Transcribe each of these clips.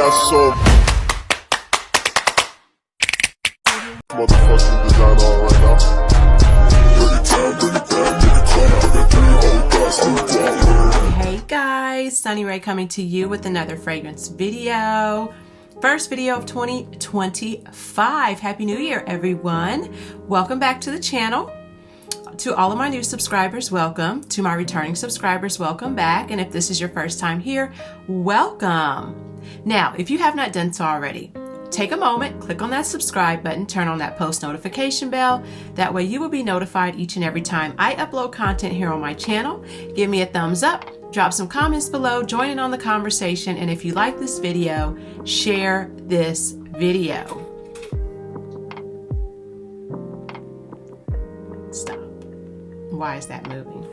got some motherfucking design on right now. Hey guys, Sunny Ray coming to you with another fragrance video. First video of 2025. Happy New Year, everyone. Welcome back to the channel. To all of my new subscribers, welcome. To my returning subscribers, welcome back. And if this is your first time here, welcome. Now, if you have not done so already, take a moment, click on that subscribe button, turn on that post notification bell. That way you will be notified each and every time I upload content here on my channel. Give me a thumbs up, drop some comments below, join in on the conversation, and if you like this video, share this video. Stop. Why is that moving?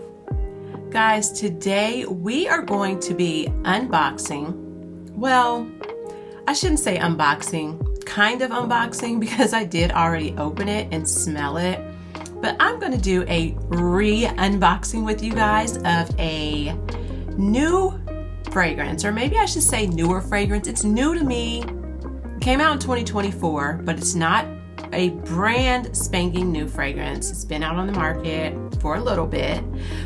Guys, today we are going to be unboxing, well, I shouldn't say unboxing, kind of unboxing, because I did already open it and smell it. But I'm going to do a re-unboxing with you guys of a new fragrance, or maybe I should say newer fragrance. It's new to me. It came out in 2024, but it's not a brand spanking new fragrance. It's been out on the market for a little bit,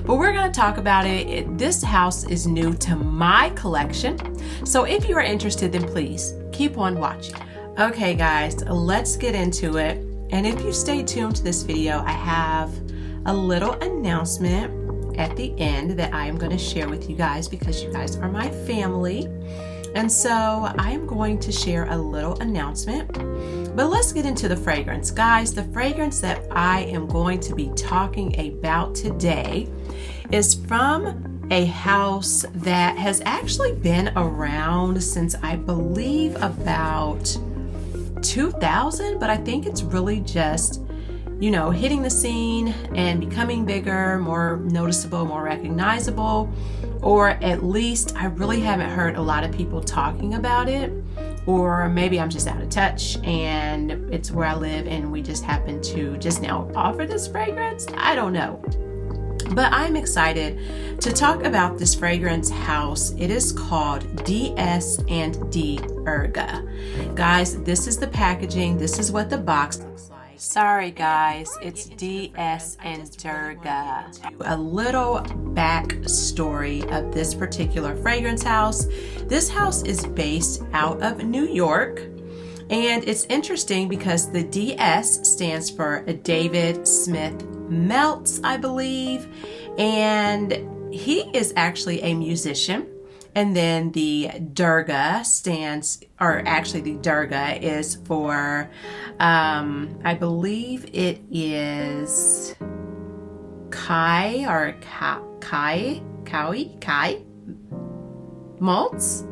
but we're going to talk about it. This house is new to my collection, so if you are interested, then please keep on watching. Okay guys, let's get into it. And if you stay tuned to this video, I have a little announcement at the end that I am going to share with you guys because you guys are my family. And so I am going to share a little announcement. But let's get into the fragrance. Guys, the fragrance that I am going to be talking about today is from a house that has actually been around since I believe about 2000, but I think it's really just, you know, hitting the scene and becoming bigger, more noticeable, more recognizable, or at least I really haven't heard a lot of people talking about it. Or maybe I'm just out of touch and it's where I live and we just happen to just now offer this fragrance. I don't know. But I'm excited to talk about this fragrance house. It is called DS&D DURGA. Guys, this is the packaging. This is what the box looks like. Sorry guys, it's DS&D DURGA. A little backstory of this particular fragrance house. This house is based out of New York, and it's interesting because the DS stands for David Smith Meltz, I believe, and he is actually a musician. And then the DURGA stands, or actually the DURGA is for, I believe it is Kai or Kai Meltz.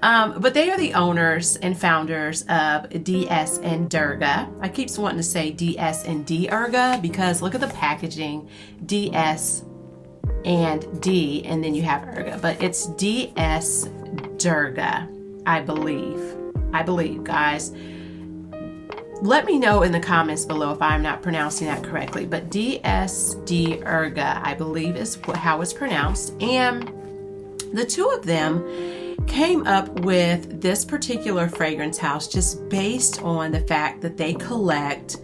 But they are the owners and founders of DS&D DURGA. I keep wanting to say DS&D DURGA because look at the packaging, DS and D, and then you have DURGA, but it's DS&D DURGA, I believe, guys. Let me know in the comments below if I'm not pronouncing that correctly, but DS&D DURGA, I believe, is how it's pronounced. And the two of them came up with this particular fragrance house just based on the fact that they collect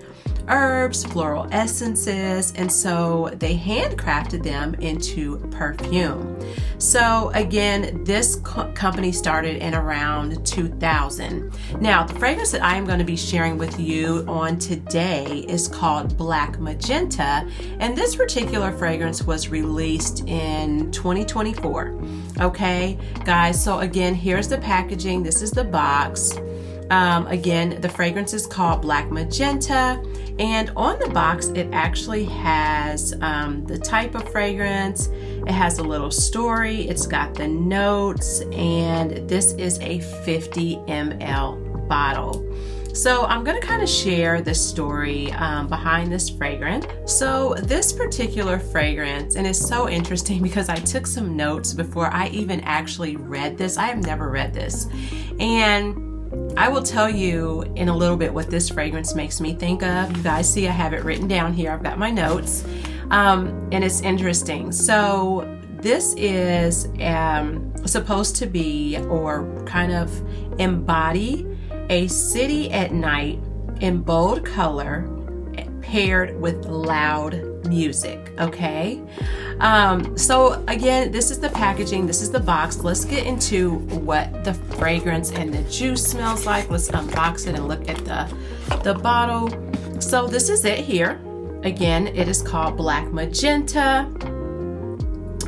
herbs, floral essences, and so they handcrafted them into perfume. So again, this company started in around 2000. Now, the fragrance that I am going to be sharing with you on today is called Black Magenta, and this particular fragrance was released in 2024. Okay, guys, so again, here's the packaging. This is the box. Again, the fragrance is called Black Magenta, and on the box it actually has the type of fragrance. It has a little story, it's got the notes, and this is a 50 ml bottle. So I'm going to kind of share the story behind this fragrance. So this particular fragrance, and it's so interesting because I took some notes before I even actually read this. I have never read this, and I will tell you in a little bit what this fragrance makes me think of. You guys see I have it written down here. I've got my notes, and it's interesting. So this is supposed to be, or kind of embody, a city at night in bold color paired with loud music. Okay, so again, this is the packaging, this is the box. Let's get into what the fragrance and the juice smells like. Let's unbox it and look at the bottle. So this is it here. Again, it is called Black Magenta.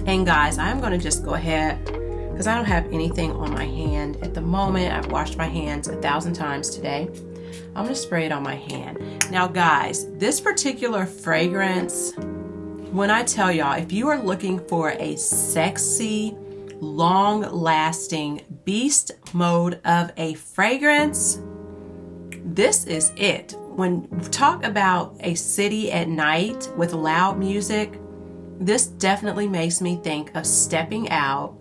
And guys, I'm going to just go ahead, because I don't have anything on my hand at the moment. I've washed my hands 1,000 times today. I'm going to spray it on my hand. Now guys, this particular fragrance, when I tell y'all, if you are looking for a sexy, long-lasting beast mode of a fragrance, this is it. When we talk about a city at night with loud music, this definitely makes me think of stepping out,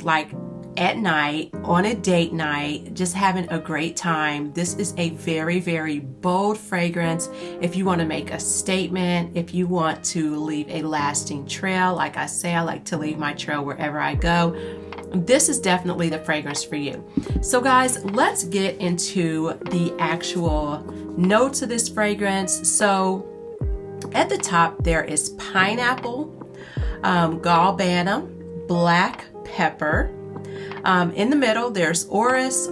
like at night, on a date night, just having a great time. This is a very, very bold fragrance. If you want to make a statement, if you want to leave a lasting trail, like I say, I like to leave my trail wherever I go. This is definitely the fragrance for you. So guys, let's get into the actual notes of this fragrance. So at the top, there is pineapple, galbanum, black pepper. In the middle, there's orris,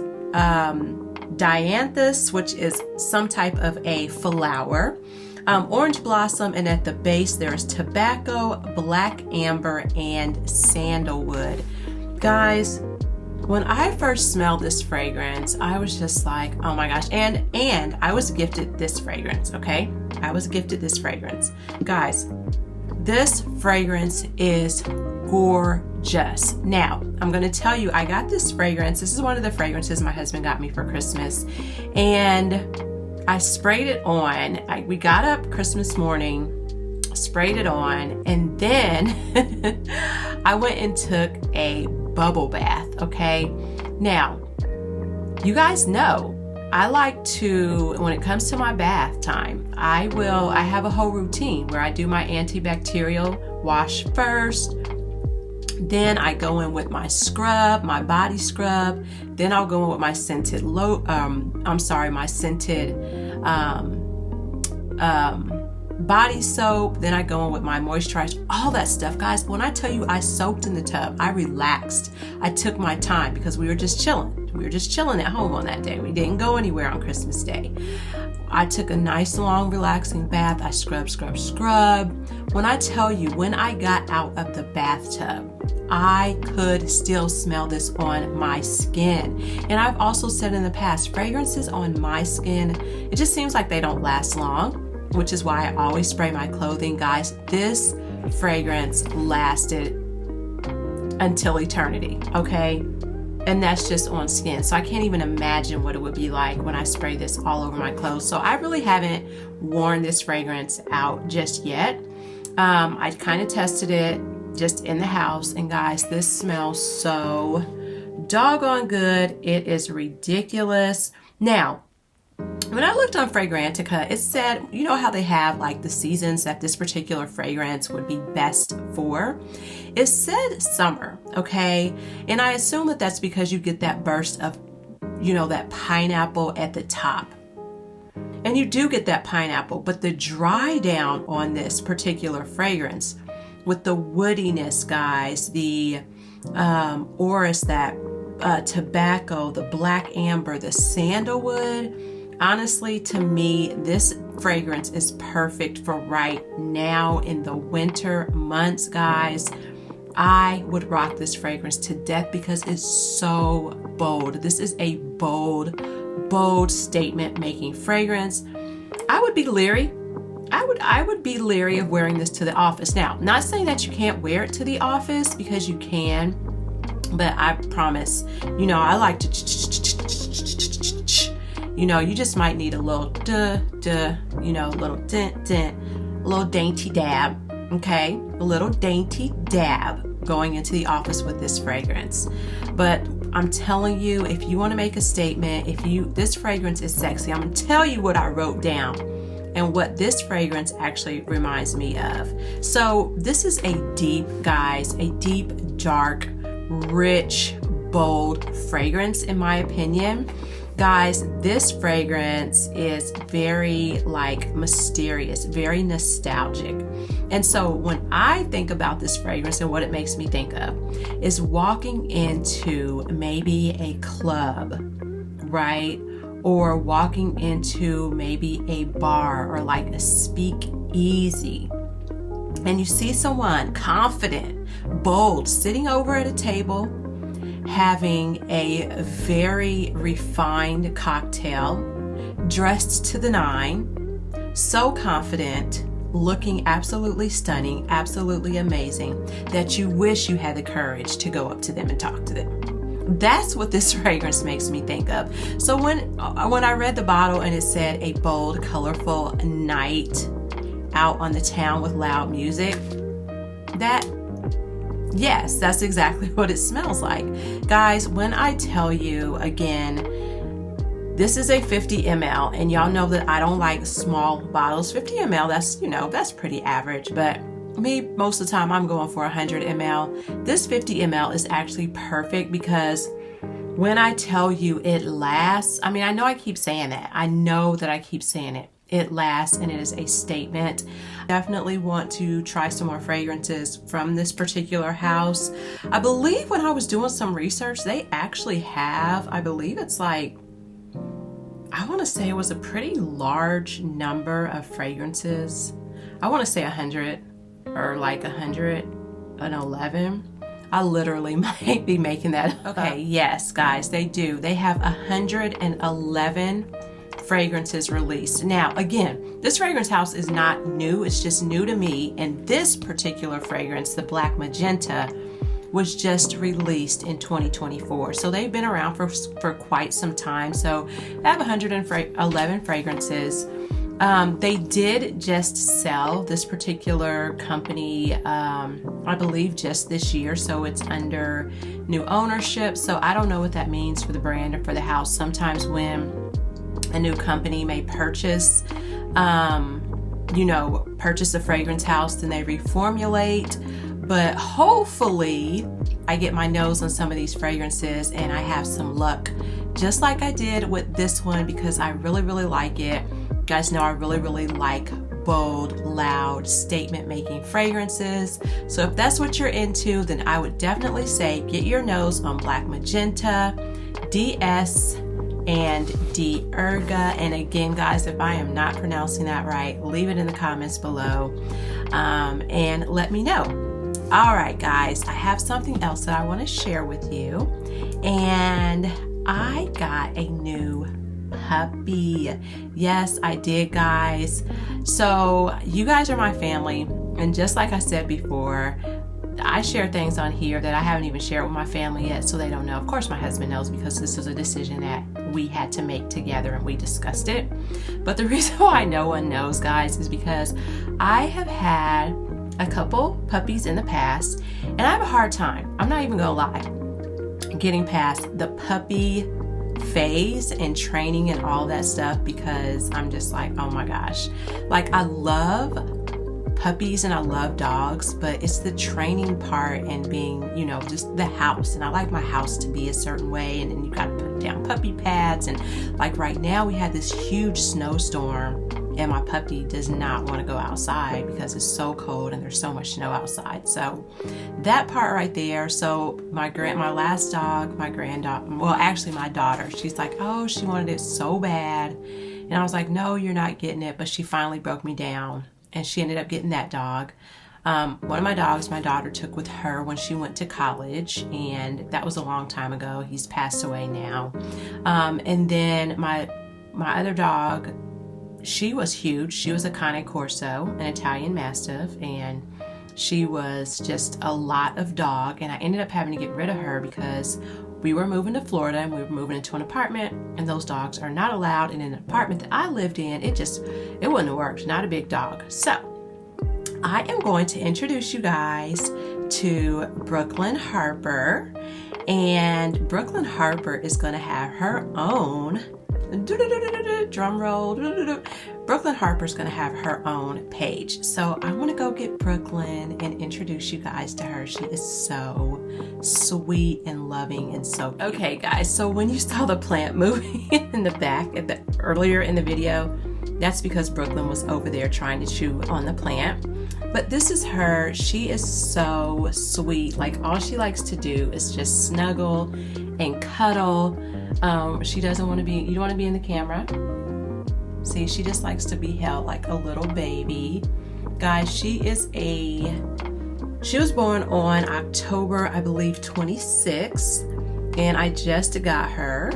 dianthus, which is some type of a flower, orange blossom, and at the base, there's tobacco, black amber, and sandalwood. Guys, when I first smelled this fragrance, I was just like, oh my gosh. And I was gifted this fragrance, okay? I was gifted this fragrance. Guys, this fragrance is gorgeous. Now, I'm going to tell you, I got this fragrance. This is one of the fragrances my husband got me for Christmas. And I sprayed it on. We got up Christmas morning, sprayed it on, and then I went and took a bubble bath, okay? Now, you guys know, I like to, when it comes to my bath time, I have a whole routine where I do my antibacterial wash first. Then I go in with my scrub, my body scrub. Then I'll go in with my scented my scented body soap. Then I go in with my moisturizer, all that stuff. Guys, when I tell you I soaked in the tub, I relaxed. I took my time because we were just chilling. We were just chilling at home on that day. We didn't go anywhere on Christmas Day. I took a nice long relaxing bath. I scrub. When I tell you, when I got out of the bathtub, I could still smell this on my skin. And I've also said in the past, fragrances on my skin, it just seems like they don't last long, which is why I always spray my clothing. Guys, this fragrance lasted until eternity, okay? And that's just on skin. So I can't even imagine what it would be like when I spray this all over my clothes. So I really haven't worn this fragrance out just yet. I kind of tested it just in the house, and guys, this smells so doggone good. It is ridiculous. Now, when I looked on Fragrantica, it said, you know how they have like the seasons that this particular fragrance would be best for? It said summer, okay? And I assume that that's because you get that burst of, you know, that pineapple at the top. And you do get that pineapple, but the dry down on this particular fragrance with the woodiness, guys, the orris, that tobacco, the black amber, the sandalwood. Honestly, to me, this fragrance is perfect for right now in the winter months, guys. I would rock this fragrance to death because it's so bold. This is a bold statement making fragrance. I would be leery. I would be leery of wearing this to the office. Now, not saying that you can't wear it to the office, because you can, but I promise, you know, I like to, you know, you just might need a little you know, a little a little dainty dab, okay? A little dainty dab going into the office with this fragrance. But I'm telling you, if you want to make a statement, this fragrance is sexy. I'm going to tell you what I wrote down and what this fragrance actually reminds me of. So this is a deep, guys, a deep, dark, rich, bold fragrance in my opinion. Guys, this fragrance is very like mysterious, very nostalgic. And so when I think about this fragrance and what it makes me think of is walking into maybe a club, right? Or walking into maybe a bar or like a speakeasy. And you see someone confident, bold, sitting over at a table, having a very refined cocktail, dressed to the nine, so confident, looking absolutely stunning, absolutely amazing, that you wish you had the courage to go up to them and talk to them. That's what this fragrance makes me think of. So when I read the bottle and it said a bold, colorful night out on the town with loud music, yes, that's exactly what it smells like. Guys, when I tell you again, this is a 50 ml, and y'all know that I don't like small bottles. 50 ml, that's pretty average, but me, most of the time I'm going for 100 ml. This 50 ml is actually perfect because when I tell you it lasts, I mean, I know I keep saying that. I know that I keep saying it. It lasts and it is a statement. Definitely want to try some more fragrances from this particular house. I believe when I was doing some research, they actually have, I believe it's like, I want to say it was a pretty large number of fragrances. I want to say 100 or like 111. I literally might be making that up. Okay, yes, guys, they do. They have 111 fragrances released. Now, again, this fragrance house is not new. It's just new to me. And this particular fragrance, the Black Magenta, was just released in 2024. So they've been around for quite some time. So they have 111 fragrances. They did just sell this particular company, I believe just this year. So it's under new ownership. So I don't know what that means for the brand or for the house. Sometimes when a new company may purchase a fragrance house, then they reformulate. But hopefully I get my nose on some of these fragrances and I have some luck, just like I did with this one, because I really, really like it. You guys know I really, really like bold, loud, statement-making fragrances. So if that's what you're into, then I would definitely say get your nose on Black Magenta, DS, and DURGA. And again, guys, if I am not pronouncing that right, leave it in the comments below and let me know. All right, guys, I have something else that I want to share with you, and I got a new puppy. Yes, I did, guys. So you guys are my family, and just like I said before, I share things on here that I haven't even shared with my family yet, so they don't know. Of course, my husband knows because this was a decision that we had to make together and we discussed it. But the reason why no one knows, guys, is because I have had a couple puppies in the past, and I have a hard time, I'm not even gonna lie, getting past the puppy phase and training and all that stuff, because I'm just like, oh my gosh, like I love puppies and I love dogs, but it's the training part and being, just the house. And I like my house to be a certain way, and then you gotta put down puppy pads. And like right now we had this huge snowstorm and my puppy does not want to go outside because it's so cold and there's so much snow outside. So that part right there. So my last dog, my daughter, she's like, oh, she wanted it so bad. And I was like, no, you're not getting it. But she finally broke me down and she ended up getting that dog. One of my dogs, my daughter took with her when she went to college, and that was a long time ago. He's passed away now. And then my other dog, she was huge. She was a Cane Corso, an Italian Mastiff, and she was just a lot of dog. And I ended up having to get rid of her because we were moving to Florida and we were moving into an apartment, and those dogs are not allowed in an apartment that I lived in. It wouldn't have worked. Not a big dog. So I am going to introduce you guys to Brooklyn Harper, and Brooklyn Harper is going to have her own drum roll. Brooklyn Harper's gonna have her own page. So I wanna go get Brooklyn and introduce you guys to her. She is so sweet and loving and so cute. Okay guys, so when you saw the plant moving in the back earlier in the video, that's because Brooklyn was over there trying to chew on the plant. But this is her. She is so sweet. Like, all she likes to do is just snuggle and cuddle. She doesn't want to be, you don't want to be in the camera. See, she just likes to be held like a little baby. Guys, she was born on October, I believe, 26th. And I just got her.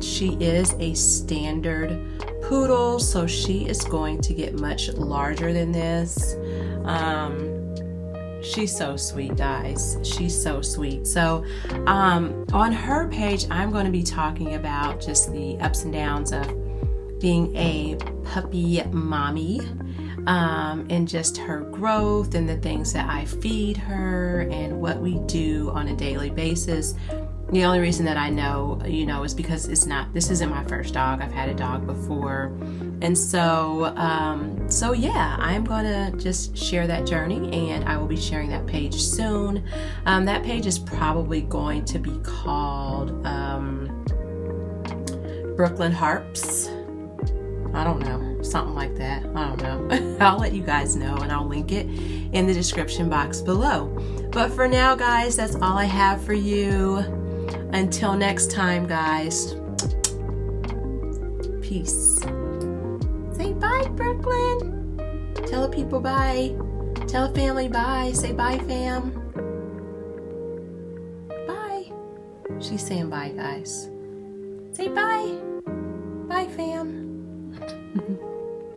She is a standard poodle, so she is going to get much larger than this. She's so sweet, guys. She's so sweet. So on her page, I'm going to be talking about just the ups and downs of being a puppy mommy, and just her growth and the things that I feed her and what we do on a daily basis. The only reason that I know, is because this isn't my first dog. I've had a dog before. And so yeah, I'm gonna just share that journey, and I will be sharing that page soon. That page is probably going to be called Brooklyn Harps. I don't know, something like that. I don't know. I'll let you guys know, and I'll link it in the description box below. But for now, guys, that's all I have for you. Until next time, guys. Peace. Say bye, Brooklyn. Tell the people bye. Tell the family bye. Say bye, fam. Bye. She's saying bye, guys. Say bye. Bye, fam.